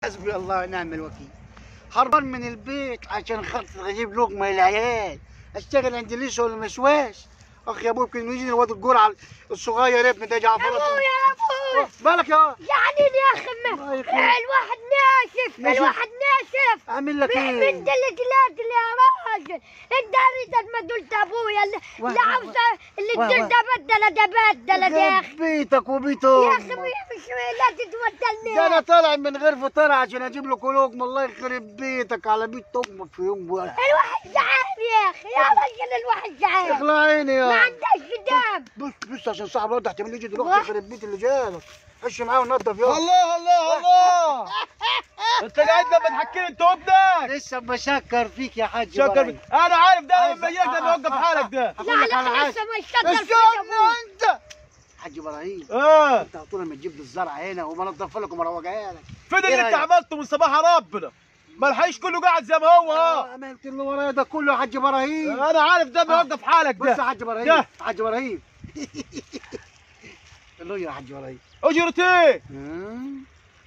حسبي الله ونعم الوكيل. هربان من البيت عشان خاطر اجيب لقمه للعيال، اشتغل عند لسه ولا مسواش. اخ يا ابوي كان يجيني الواد الجرعه الصغير يا ابني ده جعفر. يا ابوي يا ابوي بالك يا يعني يا اخي الواحد ناشف الواحد ناشف. اعمل لك ايه؟ من دلدلات يا راجل انت اريد ما قلت ابويا اللي عاوزه اللي الدل ده بدل يا اخي. بيتك وبيته يا اخي مش لا تتوتلني. ده انا طالع من غير فطار عشان اجيب لكم لقمه. الله يخرب بيتك على بيت امك في يوم واحد. الواحد جعان يا اخي يا راجل الواحد جعان. اخلع عيني يا ما عندكش دم. بص عشان صاحب الواد احتمال يجي دلوقتي يخرب بيت اللي جالك. خش معاه ونضف يلا. الله الله الله انت قاعد لما تحكي لي انت وابنك لسه بشكر فيك يا حاج شكر إبراهيم. انا عارف ده لما يجي ده بيوقف حالك ده. هقول لك على حاجه. لسه ما اشتغل استنى انت حاج ابراهيم اه انت طول ما تجيب لي الزرع هنا وما نضف لك وما روجها لك. فين إيه اللي انت رأيك؟ عملته من صباح ربنا؟ ما الحيش كله قاعد زي ما هو عملت اللي ورايا ده كله يا حاج ابراهيم. انا عارف ده بيوقف حالك بص يا ده. حاج ابراهيم ده. حاج ابراهيم اللي يا حاج ابراهيم اجرتي ايه؟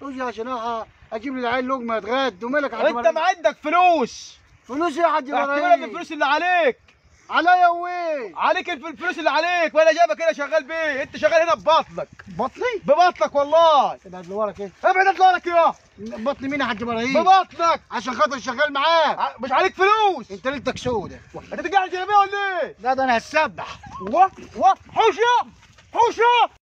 اجي عشان اجيب لي العيال لقمه يتغدوا. مالك يا حاج انت ابراهيم؟ ما عندك فلوس. فلوس يا حاج احتمال ابراهيم. الفلوس اللي عليك عليا وين؟ عليك الفلوس اللي عليك وانا جايبك هنا شغال بيه. انت شغال هنا ببطنك بطني؟ ببطنك والله. ابعد لورك ايه؟ ابعد اطلع يا بطني مين يا حاج ابراهيم؟ ببطنك عشان خاطر شغال معاك. مش عليك فلوس. انت ليلتك سودة. انت قاعد جايبها ولا ايه؟ لا ده انا هسبح. حوشه حوشه